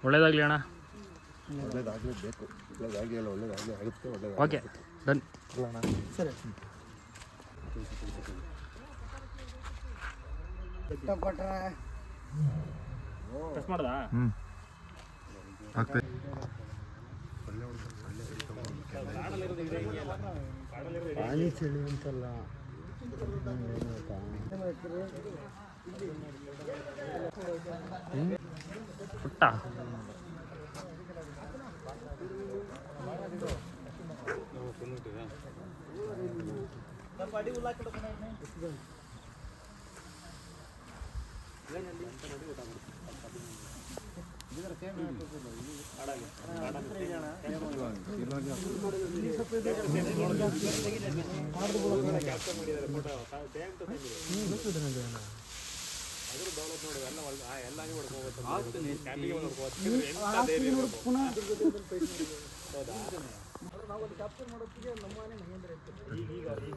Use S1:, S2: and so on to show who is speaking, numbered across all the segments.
S1: ಒಳ್ಳೇದಾಗಲಿ ಅಣ್ಣ.
S2: ಒಳ್ಳೇದಾಗಲೇಬೇಕು, ಒಳ್ಳೇದಾಗಿ ಅಲ್ಲ ಒಳ್ಳೇದಾಗಲಿ ಆಗುತ್ತೆ.
S1: ಓಕೆ ಡನ್
S3: ಸರಿ.
S1: ಪ್ರೆಸ್ ಮಾಡ್ದಾ?
S2: ಪಾನಿ ಚಳಿ ಅಂತಲ್ಲ,
S1: ಪುಟ್ಟ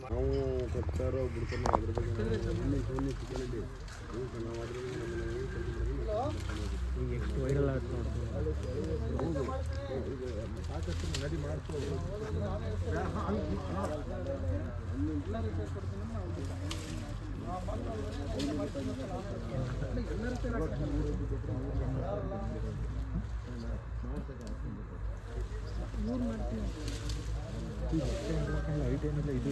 S2: ನಾವು ಕೊಡ್ತಾರೋ ಬಿಡ್ತಾರೋ ಅದ್ರ ಬಗ್ಗೆ
S1: ಈಗ ಎಷ್ಟು ವೈರಲ್ ಆಗುತ್ತೆ ನೋಡಿ.
S2: ಸಾಕಷ್ಟು ನಡಿ ಮಾಡ್ತೀವಿ. ಐಟ್ ಏನಿಲ್ಲ, ಇದು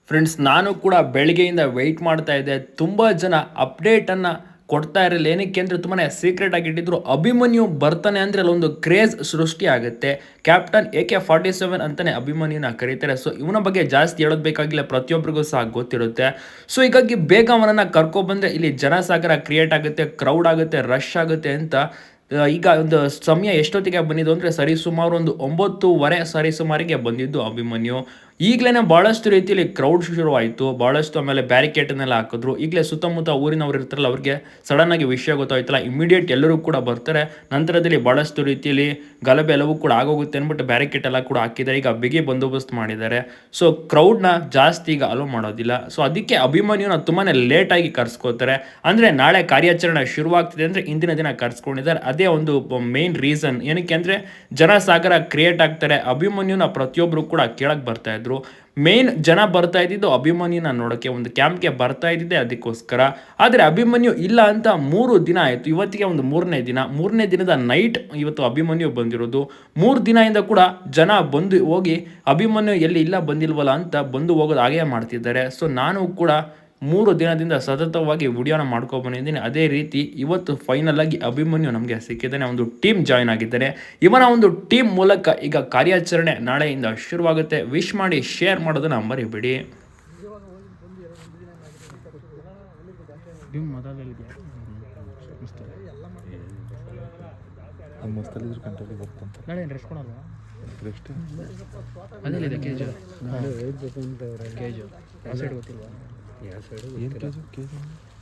S1: ಫ್ರೆಂಡ್ಸ್, ನಾನು ಕೂಡ ಬೆಳಿಗ್ಗೆಯಿಂದ ವೆಯ್ಟ್ ಮಾಡ್ತಾ ಇದ್ದೆ. ತುಂಬ ಜನ ಅಪ್ಡೇಟನ್ನು ಕೊಡ್ತಾ ಇರಲಿಲ್ಲ. ಏನಕ್ಕೆ ಅಂದರೆ ತುಂಬಾ ಸೀಕ್ರೆಟ್ ಆಗಿ ಇಟ್ಟಿದ್ರು. ಅಭಿಮನ್ಯು ಬರ್ತಾನೆ ಅಂದರೆ ಅಲ್ಲೊಂದು ಕ್ರೇಜ್ ಸೃಷ್ಟಿ ಆಗುತ್ತೆ. ಕ್ಯಾಪ್ಟನ್ AK-47 ಅಂತಲೇ ಅಭಿಮನ್ಯುನ ಕರೀತಾರೆ. ಸೊ ಇವನ ಬಗ್ಗೆ ಜಾಸ್ತಿ ಹೇಳೋದು ಬೇಕಾಗಿಲ್ಲ, ಪ್ರತಿಯೊಬ್ಬರಿಗೂ ಸಹ ಗೊತ್ತಿರುತ್ತೆ. ಸೊ ಹೀಗಾಗಿ ಬೇಗ ಅವನನ್ನು ಕರ್ಕೊಬಂದರೆ ಇಲ್ಲಿ ಜನಸಾಗರ ಕ್ರಿಯೇಟ್ ಆಗುತ್ತೆ, ಕ್ರೌಡ್ ಆಗುತ್ತೆ, ರಶ್ ಆಗುತ್ತೆ ಅಂತ ಈಗ ಒಂದು ಸಮಯ ಎಷ್ಟೊತ್ತಿಗೆ ಬಂದಿದ್ದು ಅಂದರೆ ಸರಿಸುಮಾರು ಒಂದು 9:30 ಸರಿಸುಮಾರಿಗೆ ಬಂದಿದ್ದು ಅಭಿಮನ್ಯು. ಈಗಲೇ ಭಾಳಷ್ಟು ರೀತಿಯಲ್ಲಿ ಕ್ರೌಡ್ ಶುರುವಾಯಿತು. ಭಾಳಷ್ಟು ಆಮೇಲೆ ಬ್ಯಾರಿಕೇಡನ್ನೆಲ್ಲ ಹಾಕಿದ್ರು. ಈಗಲೇ ಸುತ್ತಮುತ್ತ ಊರಿನವ್ರು ಇರ್ತಾರಲ್ಲ, ಅವ್ರಿಗೆ ಸಡನ್ನಾಗಿ ವಿಷಯ ಗೊತ್ತಾಯ್ತಲ್ಲ, ಇಮಿಡಿಯೇಟ್ ಎಲ್ಲರೂ ಕೂಡ ಬರ್ತಾರೆ. ನಂತರದಲ್ಲಿ ಭಾಳಷ್ಟು ರೀತಿಯಲ್ಲಿ ಗಲಭೆ ಎಲ್ಲವೂ ಕೂಡ ಆಗೋಗುತ್ತೆ ಅಂದ್ಬಿಟ್ಟು ಬ್ಯಾರಿಕೇಡ್ ಎಲ್ಲ ಕೂಡ ಹಾಕಿದ್ದಾರೆ. ಈಗ ಬಿಗಿ ಬಂದೋಬಸ್ತ್ ಮಾಡಿದ್ದಾರೆ. ಸೊ ಕ್ರೌಡ್ನ ಜಾಸ್ತಿ ಈಗ ಅಲೋ ಮಾಡೋದಿಲ್ಲ. ಸೊ ಅದಕ್ಕೆ ಅಭಿಮನ್ಯುನ ತುಂಬಾ ಲೇಟಾಗಿ ಕರ್ಸ್ಕೋತಾರೆ. ಅಂದರೆ ನಾಳೆ ಕಾರ್ಯಾಚರಣೆ ಶುರುವಾಗ್ತಿದೆ ಅಂದರೆ ಇಂದಿನ ದಿನ ಕರ್ಸ್ಕೊಂಡಿದ್ದಾರೆ. ಅದೇ ಒಂದು ಮೇನ್ ರೀಸನ್. ಏನಕ್ಕೆ ಅಂದರೆ ಜನಸಾಗರ ಕ್ರಿಯೇಟ್ ಆಗ್ತಾರೆ. ಅಭಿಮನ್ಯುನ ಪ್ರತಿಯೊಬ್ಬರು ಕೂಡ ಕೇಳಕ್ಕೆ ಬರ್ತಾ ಇದ್ರು. ಮೇನ್ ಜನ ಬರ್ತಾ ಇದ್ದಿದ್ದು ಅಭಿಮನ್ಯುನ ನೋಡೋಕ್ಕೆ, ಒಂದು ಕ್ಯಾಂಪ್ಗೆ ಬರ್ತಾ ಇದ್ದಿದ್ದೆ ಅದಕ್ಕೋಸ್ಕರ. ಆದರೆ ಅಭಿಮನ್ಯು ಇಲ್ಲ ಅಂತ 3 ದಿನ ಆಯಿತು. ಇವತ್ತಿಗೆ ಒಂದು 3ನೇ ದಿನ. 3ನೇ ದಿನದ ನೈಟ್ ಇವತ್ತು ಅಭಿಮನ್ಯು ಬಂದಿರೋದು. 3 ದಿನದಿಂದ ಕೂಡ ಜನ ಬಂದು ಹೋಗಿ ಅಭಿಮನ್ಯು ಎಲ್ಲಿ ಇಲ್ಲ ಬಂದಿಲ್ವಲ್ಲ ಅಂತ ಬಂದು ಹೋಗೋದು ಹಾಗೇ ಮಾಡ್ತಿದ್ದಾರೆ. ಸೊ ನಾನು ಕೂಡ 3 ದಿನದಿಂದ ಸತತವಾಗಿ ವಿಡಿಯೋನ ಮಾಡ್ಕೊಬಂದಿದ್ದೀನಿ. ಅದೇ ರೀತಿ ಇವತ್ತು ಫೈನಲ್ ಆಗಿ ಅಭಿಮನ್ಯು ನಮಗೆ ಸಿಕ್ಕಿದ್ದಾನೆ. ಒಂದು ಟೀಮ್ ಜಾಯ್ನ್ ಆಗಿದ್ದಾರೆ. ಇವನ ಒಂದು ಟೀಮ್ ಮೂಲಕ ಈಗ ಕಾರ್ಯಾಚರಣೆ ನಾಳೆಯಿಂದ ಶುರುವಾಗುತ್ತೆ. ವಿಶ್ ಮಾಡಿ, ಶೇರ್ ಮಾಡೋದನ್ನ ಮರಿಬೇಡಿ.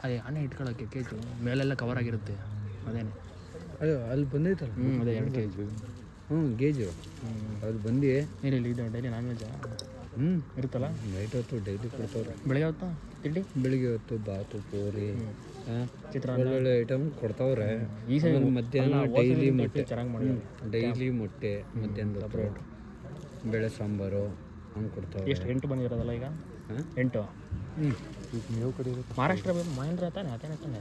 S1: ಅದೇ ಆನೆ ಇಟ್ಕೊಳ್ಳೋಕ್ಕೆ ಕೇಜು ಮೇಲೆಲ್ಲ ಕವರ್ ಆಗಿರುತ್ತೆ. ಅದೇನೆ
S3: ಅದು ಅಲ್ಲಿ ಬಂದೈತಲ್ಲ.
S1: ಅದೇ 2 kg.
S3: ಗೇಜು ಅದು ಬಂದು
S1: ಏನಿಲ್ಲ, ಇದು ಡೈಲಿ ನಾನ್ ವೆಜ್ಜಾ? ಇರುತ್ತಲ್ಲ.
S3: ನೈಟ್ ಹೊತ್ತು ಡೈಲಿ ಕೊಡ್ತಾವ್ರೆ.
S1: ಬೆಳಗ್ಗೆ ಹೊತ್ತು ತಿಂಡಿ,
S3: ಬೆಳಿಗ್ಗೆ ಹೊತ್ತು ಬಾತು, ಪೂರಿ,
S1: ಚಿತ್ರಾನ್ನ,
S3: ಒಳ್ಳೊಳ್ಳೆ ಐಟಮ್ ಕೊಡ್ತಾವ್ರೆ.
S1: ಈ ಸಲ
S3: ಮಧ್ಯಾಹ್ನ ಡೈಲಿ ಮೊಟ್ಟೆ,
S1: ಚೆನ್ನಾಗಿ ಮಾಡಿ
S3: ಡೈಲಿ ಮೊಟ್ಟೆ, ಮಧ್ಯಾಹ್ನದ ಹೊತ್ತು ಬೇಳೆ ಸಾಂಬಾರು ಹಂಗೆ ಕೊಡ್ತಾವ್ರೆ.
S1: ಎಷ್ಟು 8 ಬಂದಿರೋದಲ್ಲ ಈಗ? 8. ಮಹಾರಾಷ್ಟ್ರ ಮಹೇಂದ್ರ ತಾನೆ, ಅದೇನೆ ತಾನೆ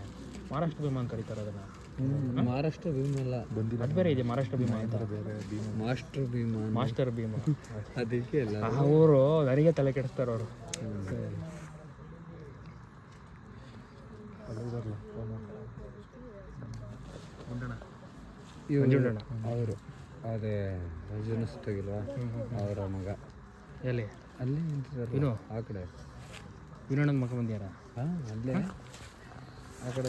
S1: ಮಹಾರಾಷ್ಟ್ರ ಭೀಮಾ ಅಂತ ಕರೀತಾರೆ ಅದನ್ನು.
S3: ಮಹಾರಾಷ್ಟ್ರ ಭೀಮಾ ಎಲ್ಲ
S1: ಬಂದಿಲ್ಲ, ಅದು ಬೇರೆ ಇದೆ. ಮಹಾರಾಷ್ಟ್ರ ಭೀಮಾ ಅಂತ ಮಾಸ್ಟರ್ ಭೀಮಾ
S3: ಅದಕ್ಕೆ ಎಲ್ಲ
S1: ಅವರು ನನಗೆ ತಲೆ ಕೆಡಿಸ್ತಾರೆ ಅವರು.
S3: ಅವರು ಅದೇ ಮಂಜುನ ಸುತ್ತಾಗಿಲ್ವಾ ಅವರ ಮಗ
S1: ಎಲ್ಲಿ
S3: ಅಲ್ಲಿ ನಿಂತಿದ್ದಾರೆ ಆ ಕಡೆ.
S1: ವಿನೋಣನ ಮಗ ಬಂದ್ಯಾರ?
S3: ಹಾಂ ಅಲ್ಲೇ ಆ ಕಡೆ